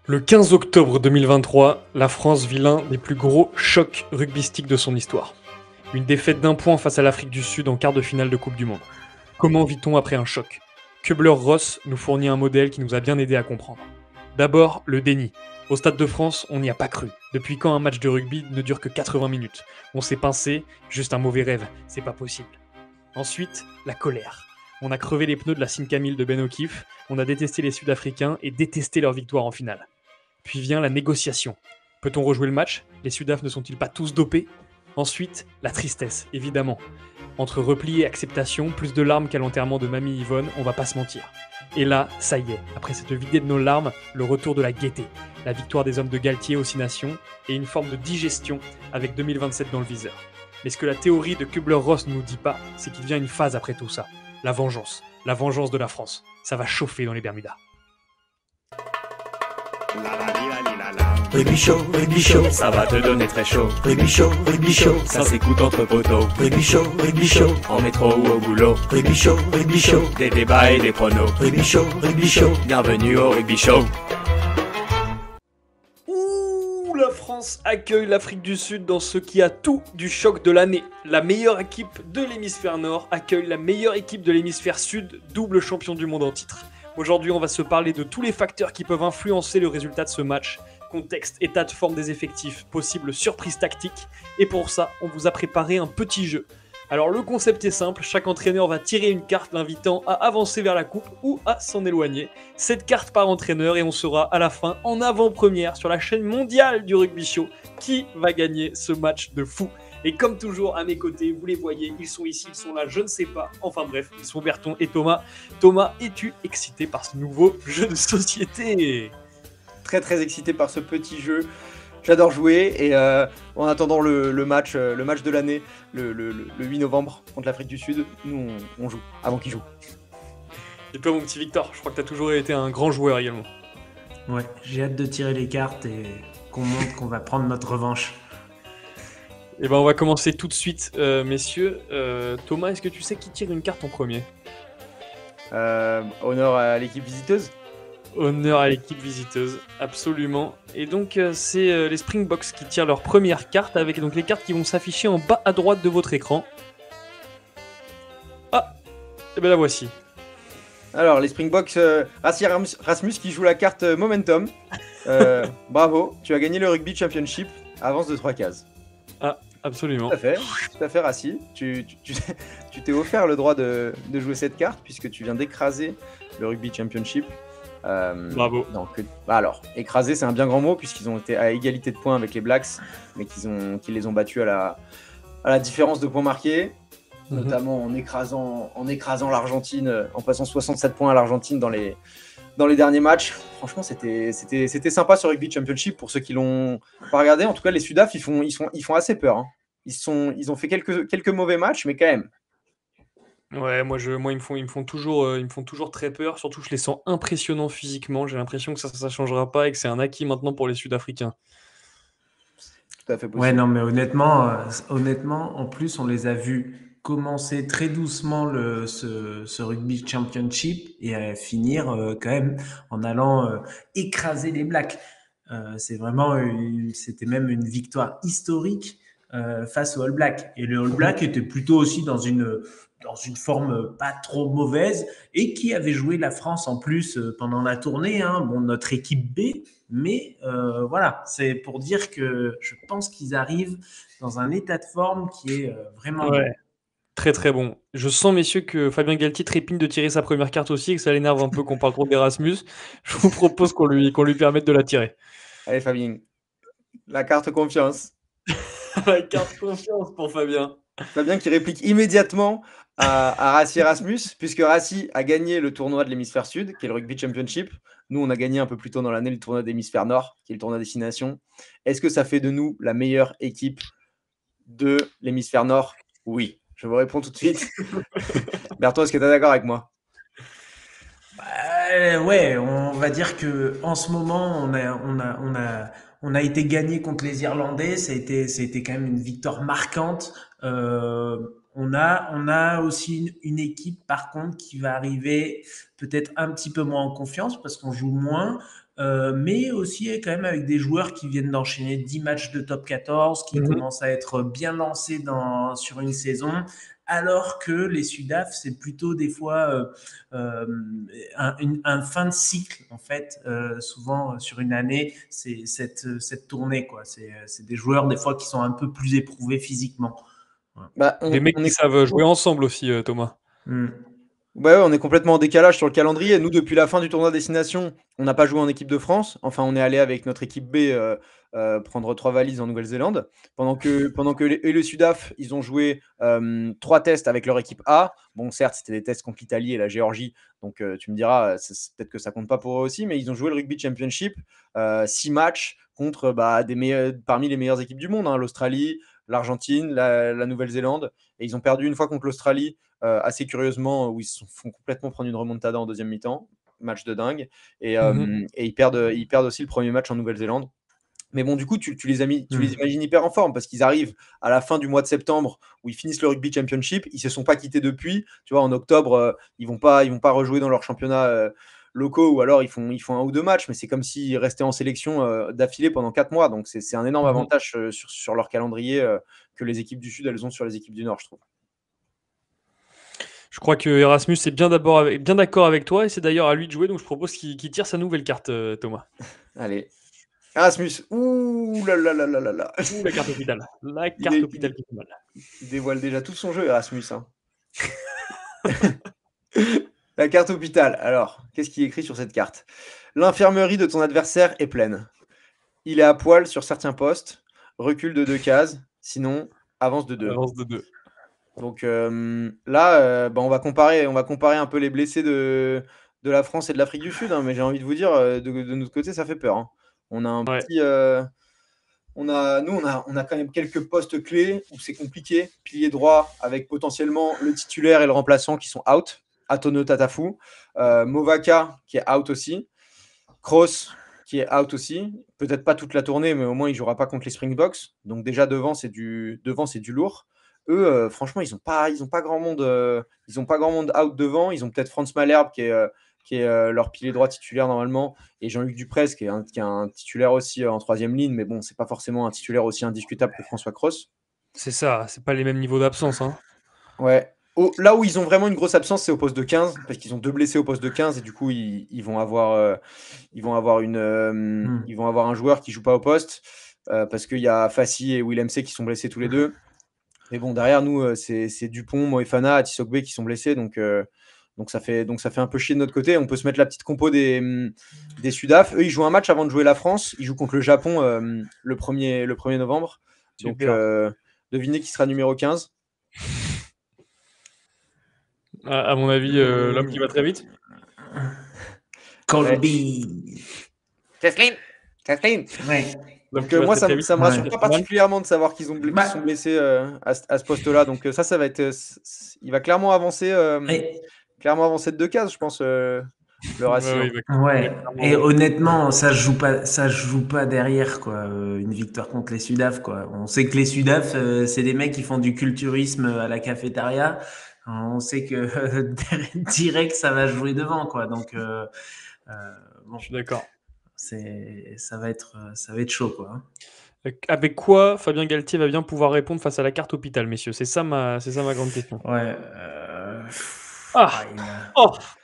Le 15 octobre 2023, la France vit l'un des plus gros chocs rugbystiques de son histoire. Une défaite d'un point face à l'Afrique du Sud en quart de finale de Coupe du Monde. Comment vit-on après un choc? Kubler-Ross nous fournit un modèle qui nous a bien aidé à comprendre. D'abord, le déni. Au Stade de France, on n'y a pas cru. Depuis quand un match de rugby ne dure que 80 minutes? On s'est pincé, juste un mauvais rêve, c'est pas possible. Ensuite, la colère. On a crevé les pneus de la Simcamille de Ben O'Keefe, on a détesté les Sud-Africains et détesté leur victoire en finale. Puis vient la négociation. Peut-on rejouer le match? Les Sudaf ne sont-ils pas tous dopés? Ensuite, la tristesse, évidemment. Entre repli et acceptation, plus de larmes qu'à l'enterrement de Mamie Yvonne, on va pas se mentir. Et là, ça y est, après cette vidée de nos larmes, le retour de la gaieté. La victoire des hommes de Galtier aux 6 nations et une forme de digestion avec 2027 dans le viseur. Mais ce que la théorie de Kubler-Ross ne nous dit pas, c'est qu'il vient une phase après tout ça. La vengeance de la France. Ça va chauffer dans les Bermudas. Rugby show, ça va te donner très chaud. Rugby show, ça s'écoute entre poteaux. Rugby show, en métro ou au boulot. Rugby show, des débats et des pronos. Rugby show, bienvenue au Rugby Show. Ouh, la France accueille l'Afrique du Sud dans ce qui a tout du choc de l'année. La meilleure équipe de l'hémisphère nord accueille la meilleure équipe de l'hémisphère sud, double champion du monde en titre. Aujourd'hui, on va se parler de tous les facteurs qui peuvent influencer le résultat de ce match. Contexte, état de forme des effectifs, possible surprise tactique. Et pour ça, on vous a préparé un petit jeu. Alors le concept est simple, chaque entraîneur va tirer une carte l'invitant à avancer vers la coupe ou à s'en éloigner. 7 cartes par entraîneur et on saura à la fin, en avant-première sur la chaîne mondiale du Rugby Show, qui va gagner ce match de fou. Et comme toujours, à mes côtés, vous les voyez, ils sont ici, ils sont là, je ne sais pas. Enfin bref, ils sont Berton et Thomas. Thomas, es-tu excité par ce nouveau jeu de société ? Très excité par ce petit jeu. J'adore jouer et en attendant le match de l'année, le 8 novembre contre l'Afrique du Sud, nous on joue avant qu'il joue. Et toi mon petit Victor, je crois que tu as toujours été un grand joueur également. Ouais, j'ai hâte de tirer les cartes et qu'on montre qu'on va prendre notre revanche. Et ben on va commencer tout de suite, messieurs. Thomas, est-ce que tu sais qui tire une carte en premier ? Honneur à l'équipe visiteuse. Honneur à l'équipe visiteuse, absolument. Et donc c'est les Springboks qui tirent leur première carte avec donc les cartes qui vont s'afficher en bas à droite de votre écran. Ah, et ben la voici. Alors les Springboks, Rasmus qui joue la carte Momentum. Bravo, tu as gagné le Rugby Championship, avance de 3 cases. Ah, absolument. Tout à fait Rassi. Tu t'es offert le droit de jouer cette carte puisque tu viens d'écraser le Rugby Championship. Bravo. Alors, écraser, c'est un bien grand mot puisqu'ils ont été à égalité de points avec les Blacks, mais qu'ils les ont battus à la différence de points marqués, notamment en écrasant l'Argentine, en passant 67 points à l'Argentine dans les derniers matchs. Franchement, c'était sympa ce Rugby Championship pour ceux qui l'ont pas regardé. En tout cas, les Sudaf, ils font assez peur. Hein. Ils ont fait quelques mauvais matchs, mais quand même. Ouais, moi ils me font toujours très peur. Surtout, je les sens impressionnants physiquement. J'ai l'impression que ça changera pas et que c'est un acquis maintenant pour les Sud-Africains. Tout à fait possible. Ouais, non, mais honnêtement, en plus, on les a vus commencer très doucement ce Rugby Championship et finir quand même en allant écraser les Blacks. C'était même une victoire historique face aux All Blacks. Et le All Black était plutôt aussi dans une forme pas trop mauvaise et qui avait joué la France en plus pendant la tournée. Hein. Bon, notre équipe B, mais voilà, c'est pour dire que je pense qu'ils arrivent dans un état de forme qui est vraiment bon. Très très bon. Je sens, messieurs, que Fabien Galtier trépigne de tirer sa première carte aussi et que ça l'énerve un peu qu'on parle trop d'Erasmus. Je vous propose qu'on lui permette de la tirer. Allez Fabien, la carte confiance. La carte confiance pour Fabien. Fabien qui réplique immédiatement à Rassi Erasmus, puisque Rassi a gagné le tournoi de l'hémisphère sud, qui est le Rugby Championship. Nous, on a gagné un peu plus tôt dans l'année le tournoi de l'hémisphère nord, qui est le tournoi des 6 nations. Est-ce que ça fait de nous la meilleure équipe de l'hémisphère nord? Oui. Je vous réponds tout de suite. Bertrand, est-ce que tu es d'accord avec moi? Ouais, on va dire que en ce moment, on a été gagné contre les Irlandais. Ça a été quand même une victoire marquante. On a aussi une équipe, par contre, qui va arriver peut-être un petit peu moins en confiance parce qu'on joue moins. mais aussi quand même avec des joueurs qui viennent d'enchaîner 10 matchs de top 14, qui commencent à être bien lancés sur une saison, alors que les Sudaf, c'est plutôt des fois un fin de cycle, en fait. Souvent, sur une année, c'est cette tournée, quoi. C'est des joueurs, des fois, qui sont un peu plus éprouvés physiquement. Bah, Des mecs qui savent jouer ensemble aussi, Thomas. Ouais, on est complètement en décalage sur le calendrier. Nous, depuis la fin du tournoi Destination, on n'a pas joué en équipe de France. Enfin, on est allé avec notre équipe B prendre 3 valises en Nouvelle-Zélande. Pendant que le Sudaf, ils ont joué 3 tests avec leur équipe A. Bon, certes, c'était des tests contre l'Italie et la Géorgie. Donc, tu me diras, peut-être que ça compte pas pour eux aussi. Mais ils ont joué le Rugby Championship, 6 matchs contre parmi les meilleures équipes du monde, hein, l'Australie, l'Argentine, la Nouvelle-Zélande. Et ils ont perdu une fois contre l'Australie, assez curieusement, où ils se font complètement prendre une remontada en deuxième mi-temps. Match de dingue. Et ils perdent aussi le premier match en Nouvelle-Zélande. Mais bon, du coup, tu les imagines hyper en forme parce qu'ils arrivent à la fin du mois de septembre où ils finissent le Rugby Championship. Ils se sont pas quittés depuis. Tu vois, en octobre, ils vont pas rejouer dans leur championnat locaux ou alors ils font 1 ou 2 matchs. Mais c'est comme s'ils restaient en sélection d'affilée pendant 4 mois. Donc, c'est un énorme avantage sur leur calendrier que les équipes du Sud, elles ont sur les équipes du Nord, je trouve. Je crois que Erasmus est bien d'accord avec toi et c'est d'ailleurs à lui de jouer, donc je propose qu'il tire sa nouvelle carte, Thomas. Allez. Erasmus, ouh là là là là là là. Ouh, la carte hôpital. La carte hôpital qui fait mal. Il dévoile déjà tout son jeu, Erasmus. Hein. La carte hôpital. Alors, qu'est-ce qui est écrit sur cette carte? L'infirmerie de ton adversaire est pleine. Il est à poil sur certains postes. Recule de 2 cases. Sinon, avance de 2. Avance de 2. Donc là, on va comparer un peu les blessés de la France et de l'Afrique du Sud. Hein, mais j'ai envie de vous dire, de notre côté, ça fait peur. Hein. On a un petit... on a quand même quelques postes clés où c'est compliqué. Pilier droit avec potentiellement le titulaire et le remplaçant qui sont out. Atono Tatafu. Movaka qui est out aussi. Kroos qui est out aussi. Peut-être pas toute la tournée, mais au moins il jouera pas contre les Springboks. Donc déjà devant, c'est du lourd. Eux, franchement, ils ont pas grand monde. Ils ont pas grand monde out devant. Ils ont peut-être Franz Malherbe qui est leur pilier droit titulaire normalement, et Jean-Luc Duprez qui est un titulaire aussi en 3e ligne, mais bon, c'est pas forcément un titulaire aussi indiscutable que François Cros. C'est ça, c'est pas les mêmes niveaux d'absence. Hein. Ouais. Là où ils ont vraiment une grosse absence, c'est au poste de 15, parce qu'ils ont 2 blessés au poste de 15, et du coup, ils vont avoir un joueur qui joue pas au poste, parce qu'il y a Fassi et Willem C qui sont blessés tous les deux. Mais bon, derrière nous, c'est Dupont, Moefana, Atisogbe qui sont blessés, donc ça fait un peu chier de notre côté. On peut se mettre la petite compo des Sudaf. Eux, ils jouent un match avant de jouer la France. Ils jouent contre le Japon le 1er novembre. Donc, devinez qui sera numéro 15. À mon avis, l'homme qui va très vite. Colby. Kathleen. Ouais. Donc moi, ça me rassure pas particulièrement de savoir qu'ils sont blessés à ce poste-là. Donc ça va être... il va clairement avancer de 2 cases, je pense, le ratio. Ouais. Et honnêtement, ça se joue pas derrière, quoi. Une victoire contre les Sudaf, quoi. On sait que les Sudaf, c'est des mecs qui font du culturisme à la cafétéria. On sait que direct, ça va jouer devant, quoi. Donc, bon, je suis d'accord. Ça va être chaud, quoi. Avec quoi Fabien Galtier va bien pouvoir répondre face à la carte hôpital, messieurs? C'est ça ma grande question. Ouais.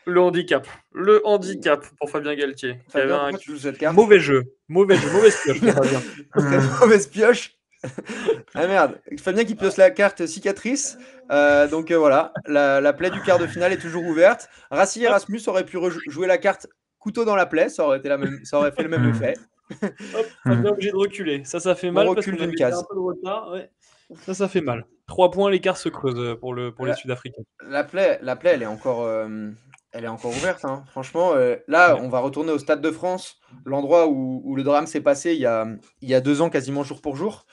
Le handicap. Le handicap pour Fabien Galtier. Fabien, tu joues cette carte? Mauvaise pioche pour Fabien. Mauvaise pioche. Ah merde, Fabien qui pioche la carte cicatrice. Donc voilà, la plaie du quart de finale est toujours ouverte. Rassi Erasmus aurait pu jouer la carte couteau dans la plaie, ça aurait fait le même effet. Hop, Fabien obligé de reculer. Ça fait mal parce qu'on avait un peu de retard. Ouais. Ça fait mal. 3 points, l'écart se creuse pour les Sud-Africains. La plaie, elle est encore ouverte. Hein. Franchement, là, on va retourner au Stade de France, l'endroit où le drame s'est passé il y a 2 ans, quasiment jour pour jour.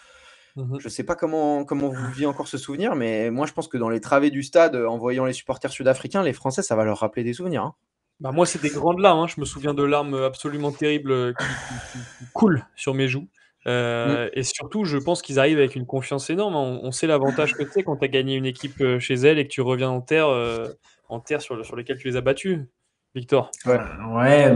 Je ne sais pas comment vous vivez encore ce souvenir, mais moi, je pense que dans les travées du stade, en voyant les supporters sud-africains, les Français, ça va leur rappeler des souvenirs. Hein. Bah moi, c'est des grandes larmes. Hein. Je me souviens de larmes absolument terribles qui coulent sur mes joues. Et surtout, je pense qu'ils arrivent avec une confiance énorme. On sait l'avantage que c'est quand tu as gagné une équipe chez elle et que tu reviens en terre sur lesquelles tu les as battus. Victor. Ouais,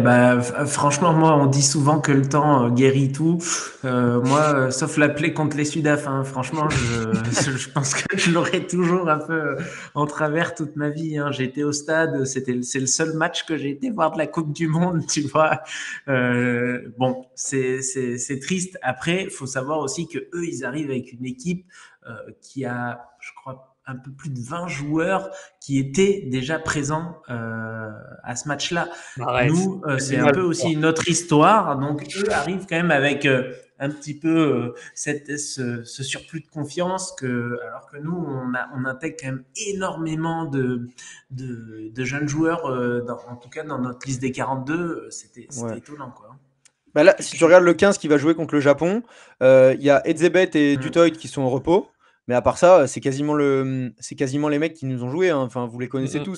franchement, moi, on dit souvent que le temps guérit tout. Moi, sauf la plaie contre les Sudaf, hein. Franchement, je pense que je l'aurai toujours un peu en travers toute ma vie, hein. J'ai été au stade, c'est le seul match que j'ai été voir de la Coupe du Monde, tu vois. Bon, c'est triste. Après, il faut savoir aussi que eux, ils arrivent avec une équipe qui a, je crois, un peu plus de 20 joueurs qui étaient déjà présents à ce match-là. Arrête. Nous, c'est un peu aussi notre histoire. Donc, eux arrivent quand même avec un petit peu ce surplus de confiance alors que nous, on intègre quand même énormément de jeunes joueurs, en tout cas dans notre liste des 42. C'était étonnant, quoi. Bah là, si tu regardes le 15 qui va jouer contre le Japon, il y a Edzebet et Dutoit qui sont au repos. Mais à part ça, c'est quasiment les mecs qui nous ont joué, hein. Enfin, vous les connaissez tous.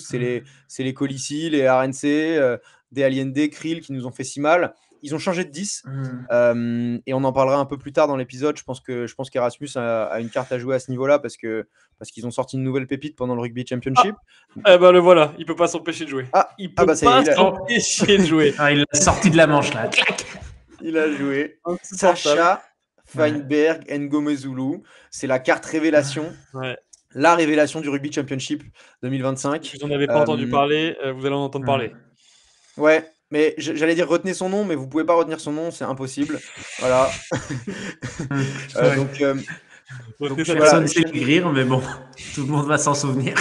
C'est les Colissi, les RNC, des Allende, Krill qui nous ont fait si mal. Ils ont changé de 10. Et on en parlera un peu plus tard dans l'épisode. Je pense qu'Erasmus a une carte à jouer à ce niveau-là parce qu'ils ont sorti une nouvelle pépite pendant le Rugby Championship. Le voilà, il peut pas s'empêcher de jouer. Il peut pas s'empêcher de jouer. Il l'a sorti de la manche là. Clac. Il a joué. Sacha Feinberg Ngomezulu, c'est la carte révélation. Ouais. La révélation du Rugby Championship 2025. Vous n'en avez pas entendu parler, vous allez en entendre parler. Ouais, mais j'allais dire retenez son nom, mais vous pouvez pas retenir son nom, c'est impossible. Voilà. Personne ne sait écrire, mais bon, tout le monde va s'en souvenir.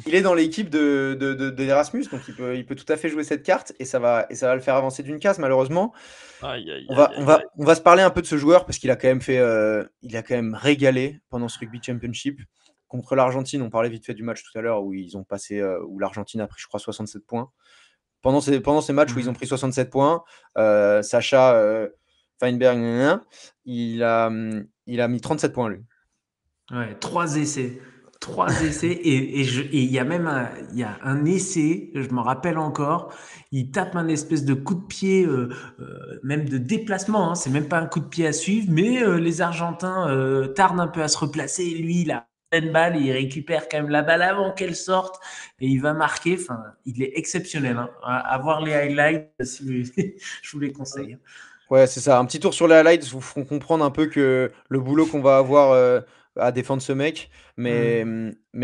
Il est dans l'équipe d'Erasmus, donc il peut tout à fait jouer cette carte et ça va le faire avancer d'une case, malheureusement. On va se parler un peu de ce joueur parce qu'il a quand même régalé pendant ce Rugby Championship. Contre l'Argentine, on parlait vite fait du match tout à l'heure où où l'Argentine a pris, je crois, 67 points. Pendant ces matchs où ils ont pris 67 points, Sacha Feinberg, il a mis 37 points, lui. Ouais, 3 essais et il y a même un essai, je me rappelle encore, il tape un espèce de coup de pied, même de déplacement, hein, c'est même pas un coup de pied à suivre, mais les Argentins tardent un peu à se replacer, et lui il a une balle, il récupère quand même la balle avant qu'elle sorte et il va marquer. Enfin, il est exceptionnel, hein. À voir les highlights, je vous les conseille. Ouais, c'est ça, un petit tour sur les highlights vous feront comprendre un peu que le boulot qu'on va avoir à défendre ce mec, mais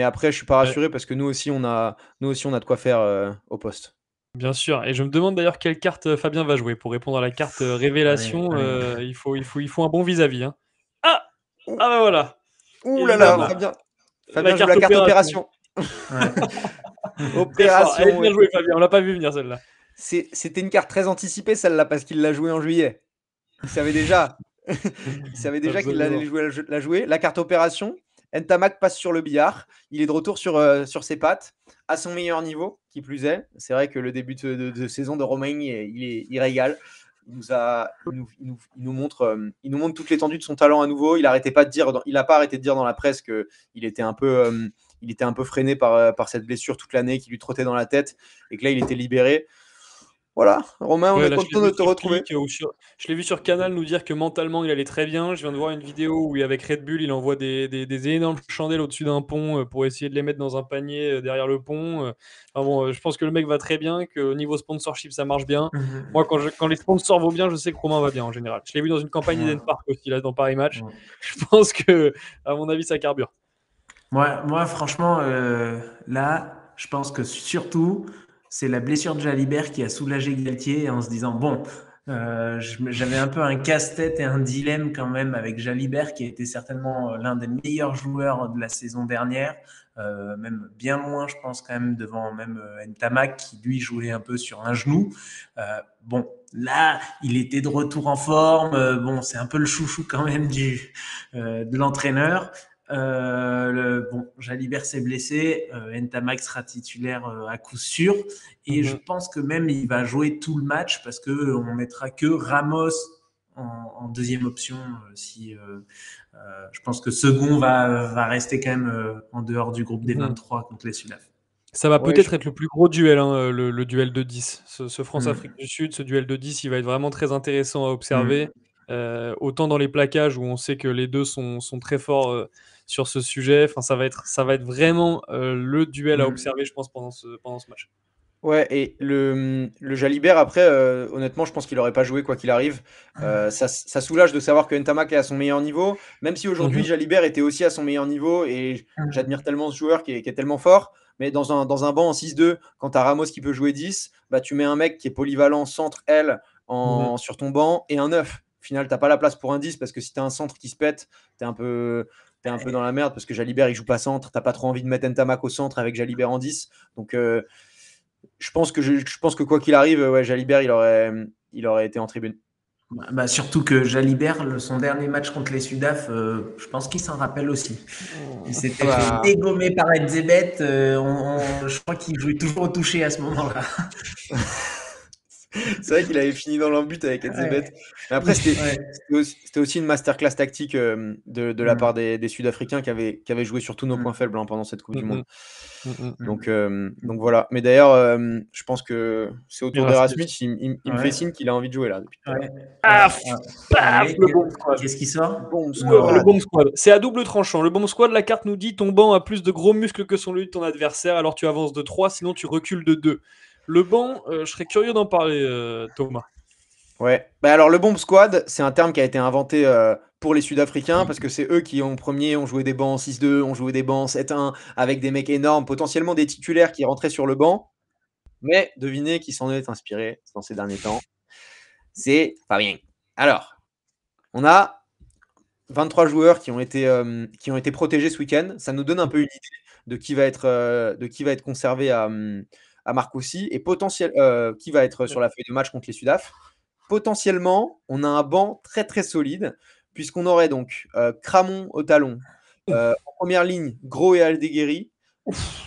après je suis pas rassuré parce que nous aussi on a de quoi faire au poste. Bien sûr, et je me demande d'ailleurs quelle carte Fabien va jouer pour répondre à la carte révélation. Il faut un bon vis-à-vis, hein. Voilà. Ouh là là, Fabien joue la carte opération. Opération. Elle est bien jouée, Fabien, on l'a pas vu venir celle-là. C'était une carte très anticipée celle-là parce qu'il l'a jouée en juillet. Il savait déjà. Qu'il allait la jouer. La carte opération, Ntamak passe sur le billard. Il est de retour sur ses pattes, à son meilleur niveau, qui plus est. C'est vrai que le début de saison de Romain, il régale. Il nous montre toute l'étendue de son talent à nouveau. Il n'a pas arrêté de dire dans la presse qu'il était un peu freiné par cette blessure toute l'année qui lui trottait dans la tête et que là il était libéré. Voilà, Romain, on est content de te retrouver. Je l'ai vu sur Canal nous dire que mentalement il allait très bien. Je viens de voir une vidéo où avec Red Bull il envoie des énormes chandelles au-dessus d'un pont pour essayer de les mettre dans un panier derrière le pont. Je pense que le mec va très bien, qu'au niveau sponsorship ça marche bien. Moi quand les sponsors vont bien, je sais que Romain va bien en général. Je l'ai vu dans une campagne Eden Park aussi là dans Paris Match. Je pense que à mon avis ça carbure. Moi franchement là, je pense que surtout c'est la blessure de Jalibert qui a soulagé Galtier en se disant bon, j'avais un peu un casse-tête et un dilemme quand même avec Jalibert qui a été certainement l'un des meilleurs joueurs de la saison dernière, même bien loin je pense quand même devant même Ntamak qui lui jouait un peu sur un genou. Bon, là il était de retour en forme, bon c'est un peu le chouchou quand même de l'entraîneur. Jalibert s'est blessé, Ntamak sera titulaire à coup sûr et je pense que même il va jouer tout le match parce que on mettra que Ramos en deuxième option je pense que Second va rester quand même en dehors du groupe des 23 contre les Sudaf. Ça va peut-être être le plus gros duel, hein, le duel de 10. Ce France-Afrique du Sud, ce duel de 10, il va être vraiment très intéressant à observer. Autant dans les plaquages où on sait que les deux sont très forts sur ce sujet. Enfin, ça va être vraiment le duel à observer, je pense, pendant ce match. Ouais, et le Jalibert, après, honnêtement, je pense qu'il aurait pas joué quoi qu'il arrive. Ça soulage de savoir que Ntamak est à son meilleur niveau, même si aujourd'hui Mhm. Jalibert était aussi à son meilleur niveau, et j'admire tellement ce joueur qui est tellement fort. Mais dans un banc en 6-2, quand tu as Ramos qui peut jouer 10, bah, tu mets un mec qui est polyvalent, centre L, Mhm. sur ton banc, et un 9. Au final, t'as pas la place pour un 10, parce que si tu as un centre qui se pète, t'es un peu, t'es un peu dans la merde, parce que Jalibert, il joue pas centre. T'as pas trop envie de mettre Ntamak au centre avec Jalibert en 10. Donc, je pense que quoi qu'il arrive, ouais, Jalibert, il aurait été en tribune. Bah, surtout que Jalibert, son dernier match contre les Sudaf, je pense qu'il s'en rappelle aussi. Il Ah s'était fait bah, dégommer par Edzebet. Je crois qu'il jouait toujours au toucher à ce moment-là. c'est vrai qu'il avait fini dans l'embut avec Edzebet. Ouais. Mais après, Ouais. c'était aussi une masterclass tactique, de la part des Sud-Africains qui avaient joué sur tous nos points faibles, hein, pendant cette Coupe du Monde. Mhm. Mhm. Donc voilà. Mais d'ailleurs, je pense que c'est au tour Erasmus. d'Erasmus. Il me fait Ouais. signe qu'il a envie de jouer là depuis tout à l'heure. Ouais. Paf, paf, Allez, le bomb squad. qu'est-ce qui sort? Bomb Le squad. bomb squad. C'est à double tranchant. Le bomb squad, la carte nous dit ton banc a plus de gros muscles que celui de ton adversaire, alors tu avances de 3, sinon tu recules de 2. Le banc, je serais curieux d'en parler, Thomas. Ouais. Bah alors le bomb squad, c'est un terme qui a été inventé, pour les Sud-Africains, parce que c'est eux qui en premier ont joué des bancs en 6-2, ont joué des bancs en 7-1 avec des mecs énormes, potentiellement des titulaires qui rentraient sur le banc. Mais devinez qui s'en est inspiré dans ces derniers temps. C'est Fabien. Alors, on a 23 joueurs qui ont été protégés ce week-end. Ça nous donne un peu une idée de qui va être conservé à Marcoussis, et qui va être sur la feuille de match contre les Sudaf. Potentiellement, on a un banc très très solide, puisqu'on aurait donc Cramon au talon, en première ligne, Gros et Aldeguerri,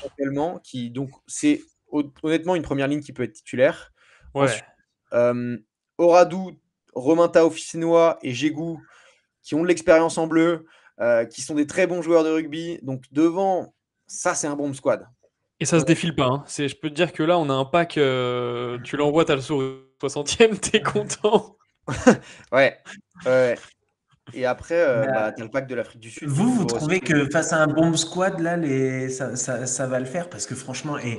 potentiellement, donc c'est honnêtement une première ligne qui peut être titulaire. Ouais. Ensuite, Oradou, Romain Taofficinois et Gégou, qui ont de l'expérience en bleu, qui sont des très bons joueurs de rugby. Donc devant, ça c'est un bomb squad. Et ça se défile pas. Hein. Je peux te dire que là, on a un pack, tu l'envoies, t'as le sourire 60e, t'es content. Ouais. Ouais. Et après, Bah, t'as le pack de l'Afrique du Sud qui est vous toujours aussi trouvez solide. que face à un bomb squad, là, ça va le faire? Parce que franchement, et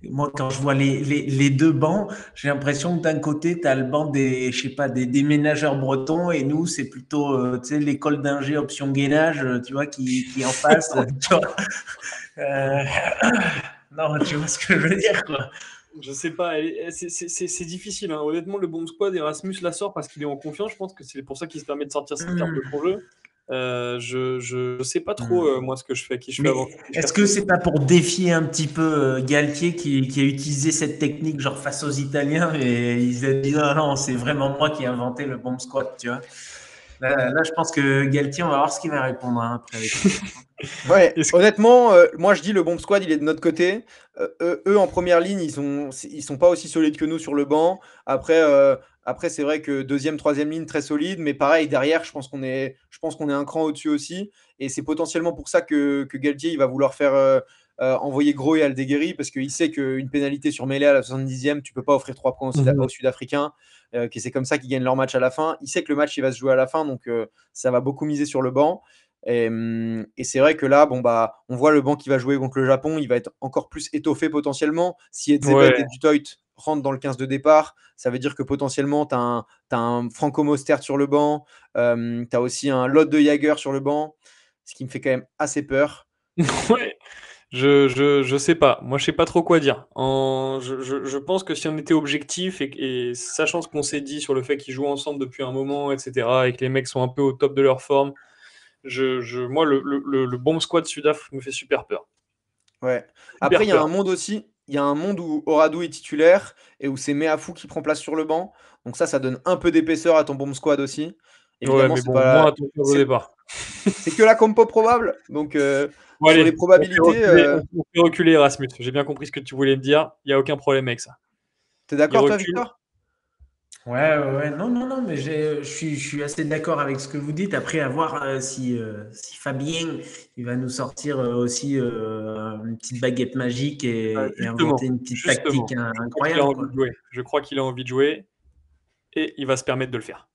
moi, quand je vois les deux bancs, j'ai l'impression que d'un côté, tu as le banc des, je sais pas, des déménageurs bretons, et nous, c'est plutôt, tu sais, l'école d'ingé option gainage, tu vois, qui est en face, tu vois. Euh, non, tu vois ce que je veux dire, quoi. Je sais pas, c'est difficile. Hein. Honnêtement, le bomb squad, Erasmus la sort parce qu'il est en confiance. Je pense que c'est pour ça qu'il se permet de sortir cette carte de son jeu. Je sais pas trop, moi, ce que je fais, qui je fais Mais avant. est-ce que c'est pas pour défier un petit peu Galtier qui a utilisé cette technique genre face aux Italiens, et ils ont dit non, non, c'est vraiment moi qui ai inventé le bomb squat, tu vois. Là, je pense que Galtier, on va voir ce qu'il va répondre, hein, après avec ça. Ouais, Est-ce que- honnêtement, moi je dis le bomb squad, il est de notre côté. Eux, en première ligne, ils sont pas aussi solides que nous sur le banc. Après, c'est vrai que deuxième, troisième ligne très solide, mais pareil derrière, je pense qu'on est un cran au-dessus aussi. Et c'est potentiellement pour ça que Galtier il va vouloir faire envoyer Gros et Aldeguerri, parce qu'il sait qu'une pénalité sur mêlée à la 70e, tu peux pas offrir 3 points aux Sud-Africains, que c'est comme ça qu'ils gagnent leur match à la fin. Il sait que le match il va se jouer à la fin, donc ça va beaucoup miser sur le banc. Et c'est vrai que là, bon, bah, on voit le banc qui va jouer contre le Japon, il va être encore plus étoffé potentiellement. Si Edzebet Ouais. et Dutoit rentrent dans le 15 de départ, ça veut dire que potentiellement, tu as un Franco Mostert sur le banc, tu as aussi un Lot de Jager sur le banc, ce qui me fait quand même assez peur. Ouais. Je sais pas. Moi, je sais pas trop quoi dire. Je pense que si on était objectif et sachant ce qu'on s'est dit sur le fait qu'ils jouent ensemble depuis un moment, etc., et que les mecs sont un peu au top de leur forme, moi, le bomb squad Sudaf me fait super peur. Ouais. Après, Super il y a un peur. monde aussi. Il y a un monde où Oradou est titulaire et où c'est Meafou qui prend place sur le banc. Donc ça donne un peu d'épaisseur à ton bomb squad aussi. Ouais, Évidemment, mais bon, moins attention au c'est, départ. c'est que la compo probable. Donc Bon, sur les allez, probabilités, on fait reculer Erasmus. J'ai bien compris ce que tu voulais me dire. Il n'y a aucun problème avec ça. t'es Il d'accord toi, recule. Victor? Ouais, non, non, non, mais je suis assez d'accord avec ce que vous dites. Après, à voir si Fabien, il va nous sortir aussi une petite baguette magique et inventer Justement, une petite justement. tactique Je crois qu'il a incroyable, envie quoi. de jouer. Je crois qu'il a envie de jouer et il va se permettre de le faire.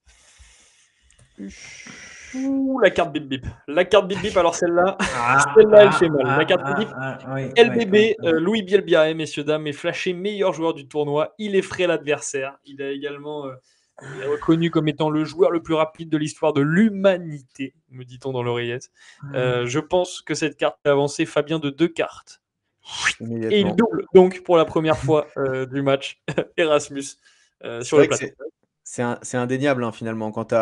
Ouh, la carte bip bip. La carte bip bip, alors celle-là, Ah, celle-là, elle ah, fait mal. La ah, carte bip bip, oui, LBB, Louis Bielbiarré, messieurs, dames, est flashé meilleur joueur du tournoi. Il effraie l'adversaire. Il a également il est reconnu comme étant le joueur le plus rapide de l'histoire de l'humanité, me dit-on dans l'oreillette. Je pense que cette carte a avancé Fabien de 2 cartes. Et il Immédiatement. double donc pour la première fois du match Erasmus C'est sur le vrai que plateau. c'est indéniable hein, finalement. Quand tu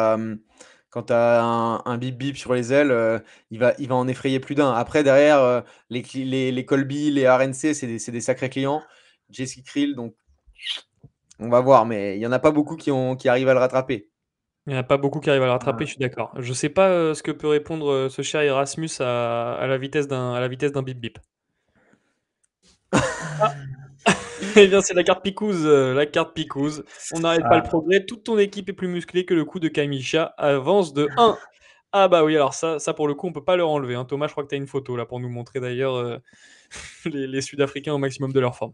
as un bip bip sur les ailes, il va en effrayer plus d'un. Après, derrière, les Colby, les RNC, c'est des sacrés clients. Jesse Krill, donc on va voir, mais il n'y en a pas beaucoup qui arrivent à le rattraper. Il n'y en a pas beaucoup qui arrivent à le rattraper, Ah. je suis d'accord. Je sais pas ce que peut répondre ce cher Erasmus à la vitesse d'un bip bip. Ah, eh bien, c'est la carte picouse, la carte picouse. On n'arrête pas le Ah. progrès. Toute ton équipe est plus musclée que le coup de Kamisha. Avance de 1. Ah bah oui, alors ça pour le coup, on peut pas leur enlever. Hein. Thomas, je crois que tu as une photo là pour nous montrer d'ailleurs les Sud-Africains au maximum de leur forme.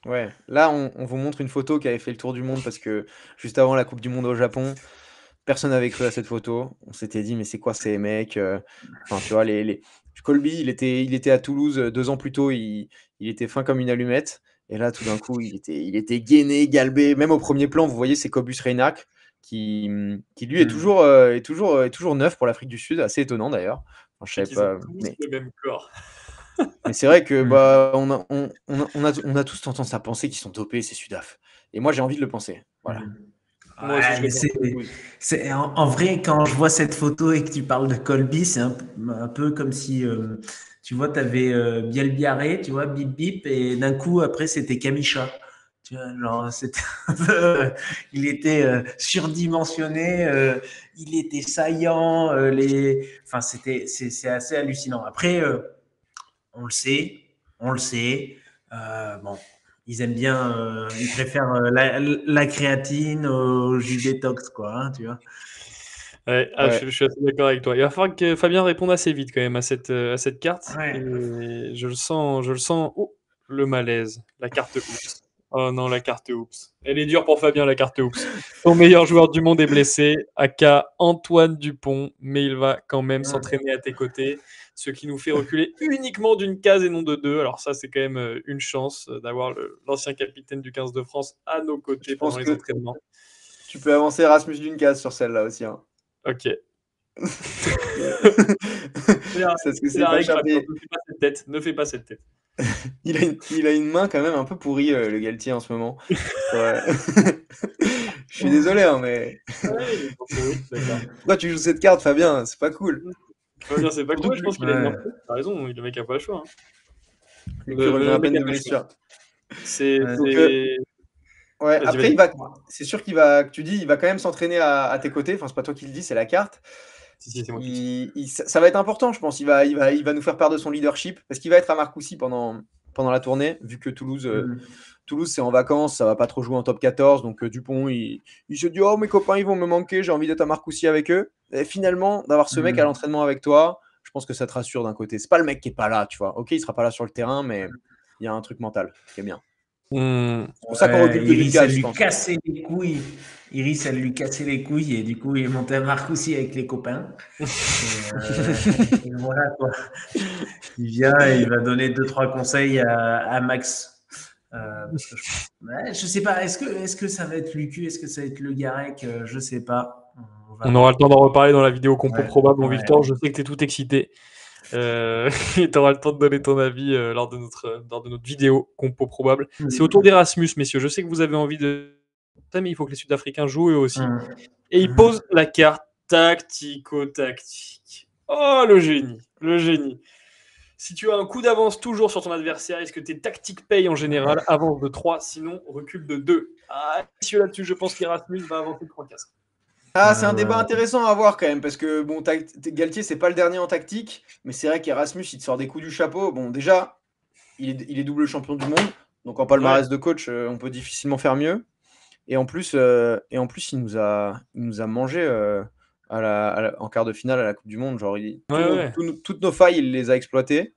Ouais, là, on vous montre une photo qui avait fait le tour du monde parce que juste avant la Coupe du Monde au Japon, personne n'avait cru à cette photo. On s'était dit, mais c'est quoi ces mecs? Enfin, tu vois, Colby, il était à Toulouse 2 ans plus tôt, il était fin comme une allumette. Et là, tout d'un coup, il était gainé, galbé. Même au premier plan, vous voyez, c'est Cobus Reinach qui lui est toujours neuf pour l'Afrique du Sud, assez étonnant d'ailleurs. Enfin, je C'est savais qu'ils ont pas, tous le même corps. mais c'est vrai que Mm. bah, on a tous tendance à penser qu'ils sont dopés, ces Sudaf. Et moi, j'ai envie de le penser. Voilà. Moi aussi, Ouais, je mais le pense. en vrai, quand je vois cette photo et que tu parles de Colby, c'est un peu comme si, tu vois, tu avais Bielbiarré, tu vois, bip bip, et d'un coup, après, c'était Kamisha. Tu vois, genre, c'était un peu, il était surdimensionné, il était saillant, enfin, c'est assez hallucinant. Après, on le sait, on le sait. Bon, ils aiment bien, ils préfèrent la créatine au jus détox, quoi, hein, tu vois. Ouais, Ouais. je suis assez d'accord avec toi. Il va falloir que Fabien réponde assez vite quand même à cette carte. Et Ouais. je le sens. Oh, le malaise. La carte Oups. Oh non, la carte Oups. Elle est dure pour Fabien, la carte Oups. Ton meilleur joueur du monde est blessé, aka Antoine Dupont, mais il va quand même s'entraîner à tes côtés, ce qui nous fait reculer uniquement d'une case et non de deux. Alors ça, c'est quand même une chance d'avoir l'ancien capitaine du 15 de France à nos Je côtés pendant pense les que entraînements. tu peux avancer Erasmus d'une case sur celle-là aussi. Hein. Ok. Parce que C'est c'est la pas règle, Fabien. échappé. Ne fais pas cette tête. Ne fais pas cette tête. Il a une main quand même un peu pourrie, le Galtier, en ce moment. Ouais. Je suis désolé, hein, mais Ouais, il est pas pourri, d'accord. pourquoi tu joues cette carte, Fabien? C'est pas cool. Fabien, c'est pas Surtout cool. que Je lui, pense qu'il a une Ouais. main. T'as raison. Le mec a pas le choix. Hein. lui revient à Le mec peine a de pas le choix. blessure. C'est. Ouais. Donc, ouais, Vas-y, après, vas-y. c'est sûr que tu dis, il va quand même s'entraîner à tes côtés. Enfin, c'est pas toi qui le dis, c'est la carte. Si, c'est moi qui le dis. Ça va être important, je pense. Il va nous faire part de son leadership parce qu'il va être à Marcoussis pendant la tournée, vu que Toulouse, c'est en vacances, ça va pas trop jouer en top 14. Donc, Dupont, il se dit, oh, mes copains, ils vont me manquer, j'ai envie d'être à Marcoussis avec eux. Et finalement, d'avoir ce mec à l'entraînement avec toi, je pense que ça te rassure d'un côté. C'est pas le mec qui est pas là, tu vois. Ok, il sera pas là sur le terrain, mais il y a un truc mental qui est bien. C'est pour ça qu'on Ouais, recule que d'une Iris, elle case, je lui pense. cassait les couilles. Iris, elle lui cassait les couilles et du coup, il est monté à Marcoussis avec les copains. Et voilà quoi. Il vient et il va donner 2-3 conseils à Max. Parce que je sais pas, est-ce que ça va être Lucu, est-ce que ça va être Le Garec, je sais pas. On va On aura le voir. temps d'en reparler dans la vidéo compo Ouais, probable, mon ouais. Victor. Je sais que tu es tout excité. Et tu auras le temps de donner ton avis lors de notre vidéo compo probable. C'est autour d'Erasmus, messieurs. Je sais que vous avez envie de. Mais il faut que les Sud-Africains jouent eux aussi. Et il pose la carte tactico-tactique. Oh, le génie. Le génie. Si tu as un coup d'avance toujours sur ton adversaire, est-ce que tes tactiques payent en général? Avance de 3, sinon recule de 2. Ah, messieurs, là-dessus, je pense qu'Erasmus va avancer de 3 cases. Ah, c'est un débat intéressant à voir quand même, parce que bon, Galtier, c'est pas le dernier en tactique, mais c'est vrai qu'Erasmus, il te sort des coups du chapeau. Bon, déjà, il est double champion du monde, donc en palmarès de coach, on peut difficilement faire mieux. Et en plus, il nous a mangé en quart de finale à la Coupe du Monde. Genre, toutes nos failles, il les a exploitées.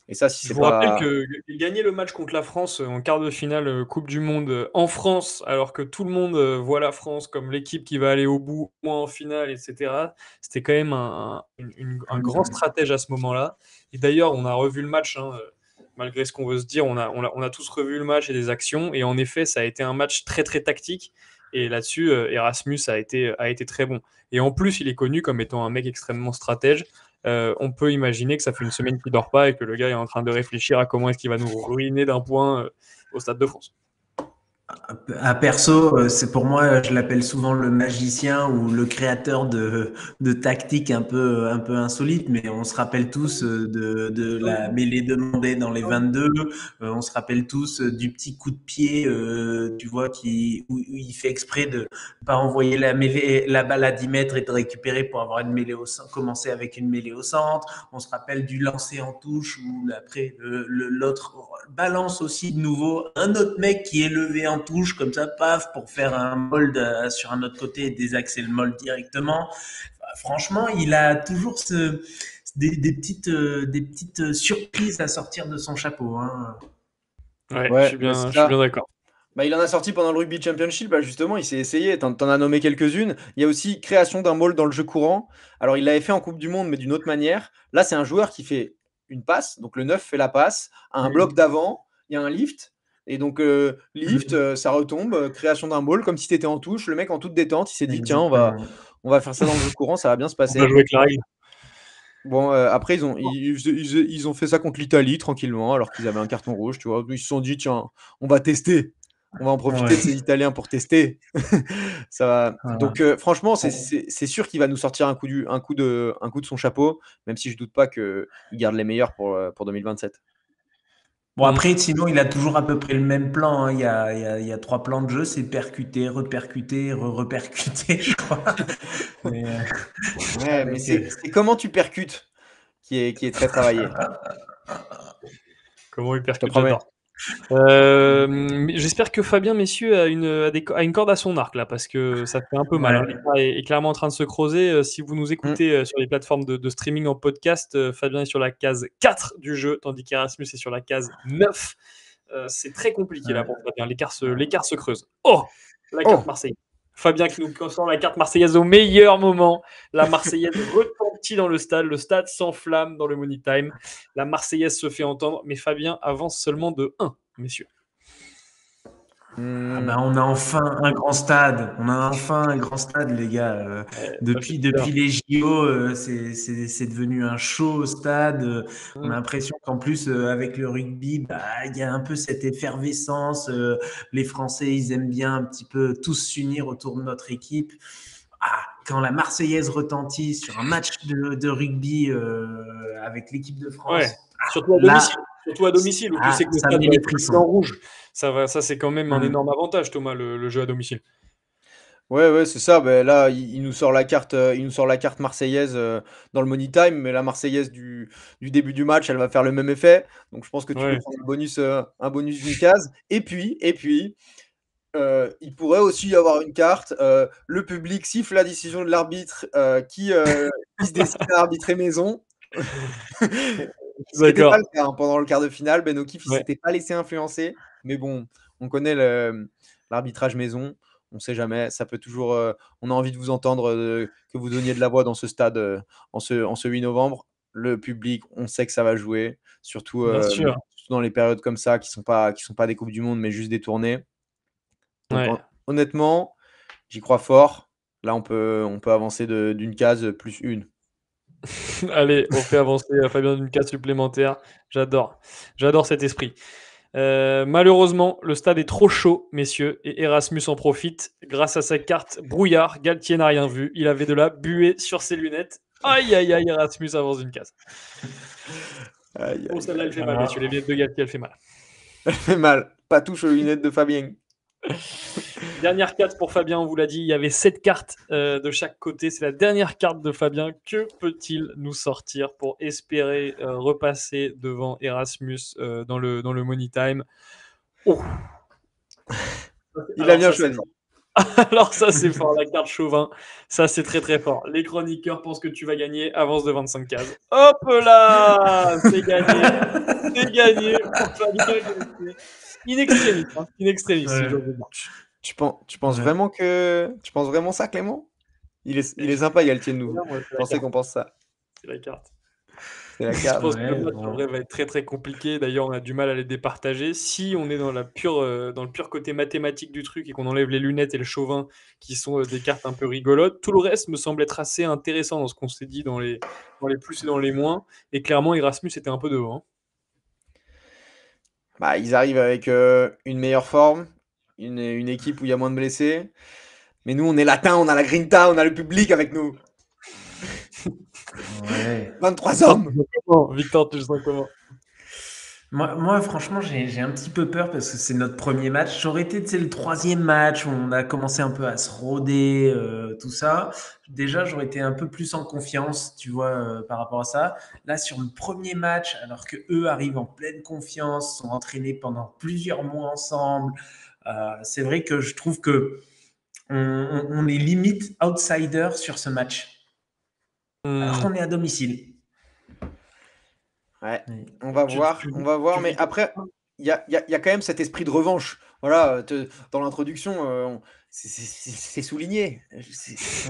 Et ça, si Je c'est vous rappelle pas. que gagner le match contre la France en quart de finale Coupe du Monde en France, alors que tout le monde voit la France comme l'équipe qui va aller au bout, au moins en finale, etc. C'était quand même un grand stratège à ce moment-là. Et d'ailleurs, on a revu le match, hein, malgré ce qu'on veut se dire, on a tous revu le match et des actions. Et en effet, ça a été un match très très tactique. Et là-dessus, Erasmus a été très bon. Et en plus, il est connu comme étant un mec extrêmement stratège. On peut imaginer que ça fait une semaine qu'il dort pas et que le gars est en train de réfléchir à comment est-ce qu'il va nous ruiner d'un point au Stade de France. À perso, c'est pour moi, je l'appelle souvent le magicien ou le créateur de tactiques un peu insolites, mais on se rappelle tous de la mêlée demandée dans les 22, on se rappelle tous du petit coup de pied, tu vois, où il fait exprès de pas envoyer la balle à 10 mètres et de récupérer pour avoir une mêlée au centre, commencer avec une mêlée au centre. On se rappelle du lancer en touche où après l'autre balance aussi de nouveau un autre mec qui est levé en touche comme ça, paf, pour faire un mold sur un autre côté et désaxer le mold directement. Franchement, il a toujours des petites surprises à sortir de son chapeau. Hein. Ouais, Ouais, bah, c'est je suis bien ça. d'accord. Bah, il en a sorti pendant le Rugby Championship, bah, justement, il s'est essayé, t'en as nommé quelques-unes. Il y a aussi création d'un maul dans le jeu courant. Alors, il l'avait fait en Coupe du Monde, mais d'une autre manière. Là, c'est un joueur qui fait une passe, donc le 9 fait la passe, à un bloc d'avant, il y a un lift, et donc lift, ça retombe, création d'un maul, comme si tu étais en touche. Le mec, en toute détente, il s'est dit, tiens, Exactement. on va faire ça dans le jeu courant, ça va bien se On va passer. jouer avec la règle. Bon, après, ils ont fait ça contre l'Italie, tranquillement, alors qu'ils avaient un carton rouge, tu vois. Ils se sont dit, tiens, on va tester. On va en profiter de ces Ouais. Italiens pour tester. Ça va. Voilà. Donc, franchement, c'est sûr qu'il va nous sortir un coup de son chapeau, même si je doute pas qu'il garde les meilleurs pour 2027. Bon, après, sinon, il a toujours à peu près le même plan. Hein. Il y a trois plans de jeu, c'est percuter, repercuter, repercuter, je crois. Mais, Ouais, mais avec, c'est comment tu percutes qui est très travaillé. Comment il Je te percute, promets. j'adore. J'espère que Fabien, messieurs, a une corde à son arc là, parce que ça fait un peu mal. Hein. ouais. L'écart est clairement en train de se creuser. Si vous nous Mm. écoutez sur les plateformes de streaming en podcast, Fabien est sur la case 4 du jeu, tandis qu'Erasmus est sur la case 9. C'est très compliqué là pour Fabien. L'écart se creuse. Oh, la carte Oh, Marseillaise. Fabien qui nous sort la carte Marseillaise au meilleur moment. La Marseillaise retentit dans le stade s'enflamme dans le Money Time. La Marseillaise se fait entendre, mais Fabien avance seulement de 1, messieurs. Ah Hmm. ben, on a enfin un grand stade. On a enfin un grand stade, les gars. Ça fait peur. Depuis les JO, c'est devenu un show au stade. On a Mm. l'impression qu'en plus, avec le rugby, bah, il y a un peu cette effervescence. Les Français, ils aiment bien un petit peu tous s'unir autour de notre équipe. Ah, quand la Marseillaise retentit sur un match de rugby avec l'équipe de Ouais, France, surtout à là, domicile. Surtout à domicile, où tu sais que le ça stade met va les être blanc frissons. rouge. Ça, c'est quand même un Hum. énorme avantage, Thomas, le jeu à domicile. Ouais, ouais, c'est ça. Ben là, il nous sort la carte, il nous sort la carte marseillaise dans le Money Time, mais la marseillaise du début du match, elle va faire le même effet. Donc, je pense que tu peux Ouais. prendre un bonus d'une case. Et puis, il pourrait aussi y avoir une carte. Le public siffle la décision de l'arbitre qui se décide à arbitrer maison. Ce qui n'était pas D'accord. le cas hein, pendant le quart de finale. Ben O'Keefe, il Ouais. s'était pas laissé influencer. Mais bon, on connaît l'arbitrage maison. On sait jamais. Ça peut toujours. On a envie de vous entendre, que vous donniez de la voix dans ce stade en ce 8 novembre. Le public, on sait que ça va jouer. Bien sûr. Surtout dans les périodes comme ça qui sont pas des Coupes du Monde, mais juste des tournées. Donc Ouais. honnêtement, j'y crois fort. Là, on peut avancer d'une case plus une. Allez, on fait avancer Fabien d'une case supplémentaire. J'adore. J'adore cet esprit. Malheureusement, le stade est trop chaud, messieurs, et Erasmus en profite. Grâce à sa carte brouillard, Galtier n'a rien vu. Il avait de la buée sur ses lunettes. Aïe, aïe, aïe, Erasmus avance d'une case. Aïe, Oh, aïe, celle-là, elle aïe. fait mal, messieurs. Les lunettes de Galtier, elle fait mal. Elle fait mal. Pas touche aux lunettes de Fabien. Dernière carte pour Fabien, on vous l'a dit, il y avait 7 cartes de chaque côté. C'est la dernière carte de Fabien. Que peut-il nous sortir pour espérer repasser devant Erasmus dans le Money Time? Oh. Il a Alors bien ça, c'est choisi. Alors ça, c'est fort, la carte chauvin. Ça, c'est très très fort. Les chroniqueurs pensent que tu vas gagner, avance de 25 cases. Hop là, c'est gagné. C'est gagné pour Fabien Galtier. In extremis, hein. In extremis, si Ouais. j'ose dire. Tu penses Ouais. vraiment ça, Clément? Il est sympa, Galtier, de nous. Moi, c'est Je la pensais carte. qu'on pense ça. C'est la carte. C'est la Je carte. pense que le Ouais, match en bon. vrai va être très très compliqué. D'ailleurs, on a du mal à les départager. Si on est dans dans le pur côté mathématique du truc et qu'on enlève les lunettes et le chauvin, qui sont des cartes un peu rigolotes, tout le reste me semble être assez intéressant dans ce qu'on s'est dit dans les plus et dans les moins. Et clairement, Erasmus était un peu devant, hein. Bah, ils arrivent avec une meilleure forme, une équipe où il y a moins de blessés. Mais nous, on est latin, on a la grinta, on a le public avec nous. Ouais. 23 hommes. Victor, tu le sens comment? Moi, franchement, j'ai un petit peu peur parce que c'est notre premier match. J'aurais été, tu sais, le troisième match où on a commencé un peu à se rôder, tout ça. Déjà, j'aurais été un peu plus en confiance, tu vois, par rapport à ça. Là, sur le premier match, alors que eux arrivent en pleine confiance, sont entraînés pendant plusieurs mois ensemble, c'est vrai que je trouve que on est limite outsider sur ce match, alors qu'on est à domicile. Ouais, Ouais. on va Tu- voir, tu- on va voir. tu Mais vis- après, il y a quand même cet esprit de revanche. Voilà, dans l'introduction, c'est souligné.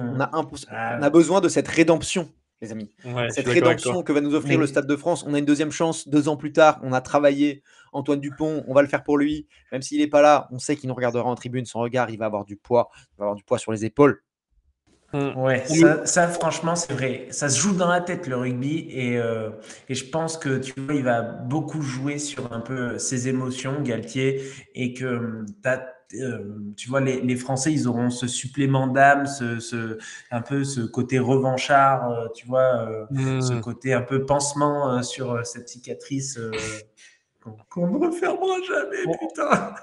On a, on a besoin de cette rédemption, les amis. Ouais, je suis Cette d'accord avec toi. rédemption que va nous offrir Mais- le Stade de France. On a une deuxième chance 2 ans plus tard. On a travaillé. Antoine Dupont, on va le faire pour lui. Même s'il n'est pas là, on sait qu'il nous regardera en tribune. Son regard, il va avoir du poids. Il va avoir du poids sur les épaules. Ouais, ça, franchement, c'est vrai. Ça se joue dans la tête, le rugby, et je pense que tu vois, il va beaucoup jouer sur un peu ses émotions, Galtier, et que tu vois, les Français, ils auront ce supplément d'âme, un peu ce côté revanchard, tu vois, ce côté un peu pansement sur cette cicatrice qu'on ne refermera jamais, putain.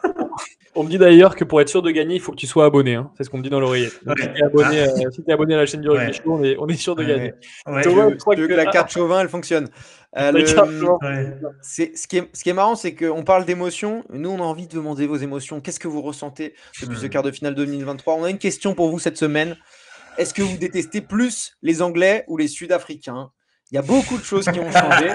On me dit d'ailleurs que pour être sûr de gagner, il faut que tu sois abonné, hein. C'est ce qu'on me dit dans l'oreillette. Donc, Ouais. si t'es abonné à la chaîne du Rugby Ouais. Show, on est sûr de gagner. Ouais. Thomas, je Tu crois veux que la carte chauvin, elle fonctionne. La carte chauvin, Ouais. Ce qui est marrant, c'est qu'on parle d'émotions. Nous, on a envie de demander vos émotions. Qu'est-ce que vous ressentez depuis ce quart de finale 2023? On a une question pour vous cette semaine. Est-ce que vous détestez plus les Anglais ou les Sud-Africains? Il y a beaucoup de choses qui ont changé.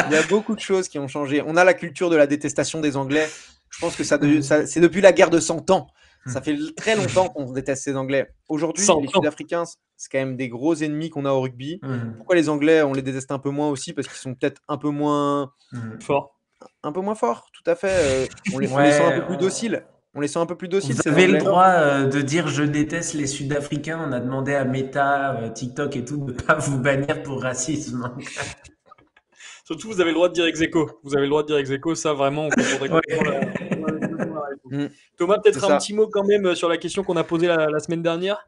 Il y a beaucoup de choses qui ont changé. On a la culture de la détestation des Anglais. Je pense que c'est depuis la guerre de 100 ans. Ça fait très longtemps qu'on déteste ces Anglais. Aujourd'hui, 100 les ans. Sud-Africains, c'est quand même des gros ennemis qu'on a au rugby. Mhm. Pourquoi les Anglais, on les déteste un peu moins aussi? Parce qu'ils sont peut-être un peu moins fort. forts, tout à fait. On les sent un peu plus dociles. On les sent un peu plus dociles, Vous ces avez le Anglais. droit de dire je déteste les Sud-Africains. On a demandé à Meta, TikTok et tout de ne pas vous bannir pour racisme. Donc, Surtout, vous avez le droit de dire ex aequo. Vous avez le droit de dire ex aequo, ça vraiment, on comprendrait Ouais. complètement la réponse. Mm. Thomas, peut-être C'est un ça. petit mot quand même sur la question qu'on a posée la semaine dernière.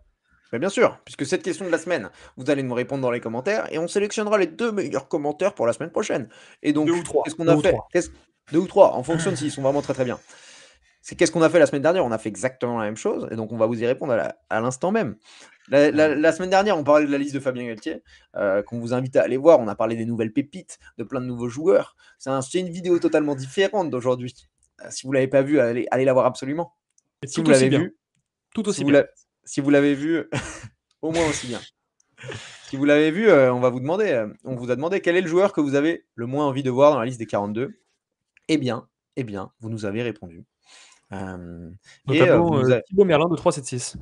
Mais bien sûr, puisque cette question de la semaine, vous allez nous répondre dans les commentaires et on sélectionnera les 2 meilleurs commentaires pour la semaine prochaine. Et donc, 2 ou 3. qu'est-ce qu'on a fait? 2 ou 3, en fonction de s'ils sont vraiment très très bien. Qu'est-ce qu'on a fait la semaine dernière? On a fait exactement la même chose et donc on va vous y répondre à l'instant même. La semaine dernière, on parlait de la liste de Fabien Galtier, qu'on vous invite à aller voir. On a parlé des nouvelles pépites, de plein de nouveaux joueurs. C'est une vidéo totalement différente d'aujourd'hui. Si vous ne l'avez pas vue, allez la voir absolument. Et Si tout vous aussi l'avez bien. vue, Tout aussi bien. si vous l'avez vu, au moins aussi bien. Si vous l'avez vu, on vous a demandé quel est le joueur que vous avez le moins envie de voir dans la liste des 42. Eh bien, vous nous avez répondu. Notamment vous avez- Thibaut Merlin de 376.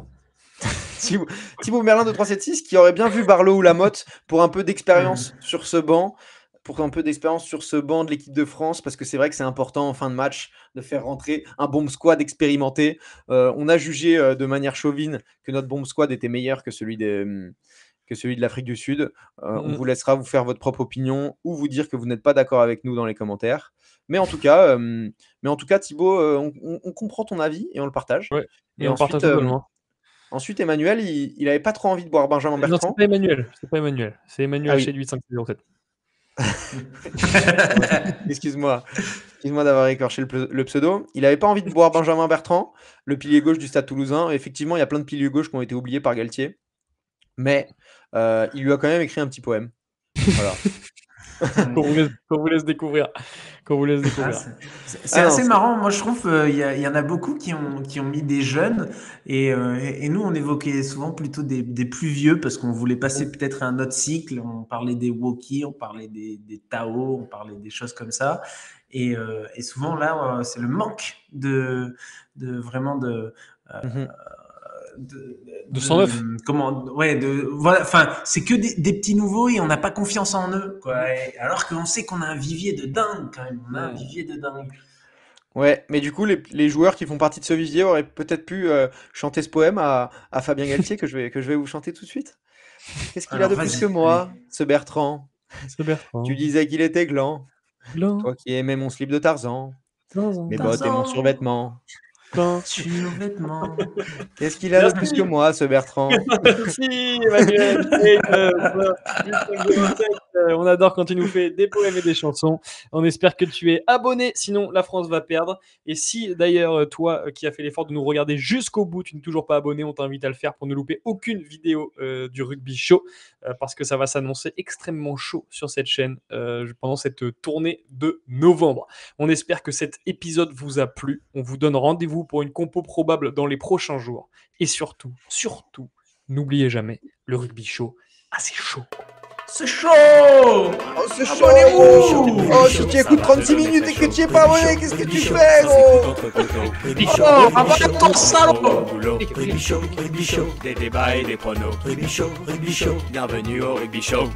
Thibaut Merlin de 376 qui aurait bien vu Barlow ou Lamotte pour un peu d'expérience sur ce banc. De l'équipe de France, parce que c'est vrai que c'est important en fin de match de faire rentrer un bomb squad expérimenté. On a jugé de manière chauvine que notre bomb squad était meilleur que celui de l'Afrique du Sud. On vous laissera vous faire votre propre opinion ou vous dire que vous n'êtes pas d'accord avec nous dans les commentaires. Mais en tout cas, Thibaut, on comprend ton avis et on le partage. Ouais. Et on partage totalement. ensuite, Emmanuel, il n'avait pas trop envie de boire Benjamin Non, Bertrand. c'est pas Emmanuel. C'est Emmanuel Ah oui. chez 8507. Excuse-moi d'avoir écorché le pseudo. Il n'avait pas envie de boire Benjamin Bertrand, le pilier gauche du Stade Toulousain. Effectivement, il y a plein de piliers gauches qui ont été oubliés par Galtier. Mais il lui a quand même écrit un petit poème. Voilà. Qu'on vous laisse découvrir. C'est assez marrant. Moi, je trouve y en a beaucoup qui ont mis des jeunes et nous, on évoquait souvent plutôt des plus vieux parce qu'on voulait passer peut-être à un autre cycle. On parlait des Woki, on parlait des Tao, on parlait des choses comme ça. Et souvent, là, c'est le manque de vraiment de. De 109. Voilà, enfin, c'est que des petits nouveaux et on n'a pas confiance en eux, quoi. Alors qu'on sait qu'on a un vivier de dingue, quand même. On a un vivier de dingue. Ouais, mais du coup, les joueurs qui font partie de ce vivier auraient peut-être pu chanter ce poème à Fabien Galtier que je vais vous chanter tout de suite. Qu'est-ce qu'il a de plus que moi, ce Bertrand? Tu disais qu'il était gland. Toi qui aimais mon slip de Tarzan, mes bottes et mon survêtement. Survêtement. Qu'est-ce qu'il a de plus que moi, ce Bertrand? Merci Emmanuel. On adore quand tu nous fais des poèmes et des chansons. On espère que tu es abonné, sinon la France va perdre. Et si d'ailleurs toi qui as fait l'effort de nous regarder jusqu'au bout, tu n'es toujours pas abonné, on t'invite à le faire pour ne louper aucune vidéo du Rugby Show parce que ça va s'annoncer extrêmement chaud sur cette chaîne pendant cette tournée de novembre. On espère que cet épisode vous a plu. On vous donne rendez-vous pour une compo probable dans les prochains jours. Et surtout, n'oubliez jamais, le Rugby Show, c'est chaud. C'est chaud! Oh, c'est chaud! Oh, si tu écoutes 36 minutes et que tu es pas abonné, qu'est-ce que tu fais, gros? Oh, abonne ton salaud! Rugby Show, des débats et des pronos. Rugby Show, bienvenue au Rugby Show.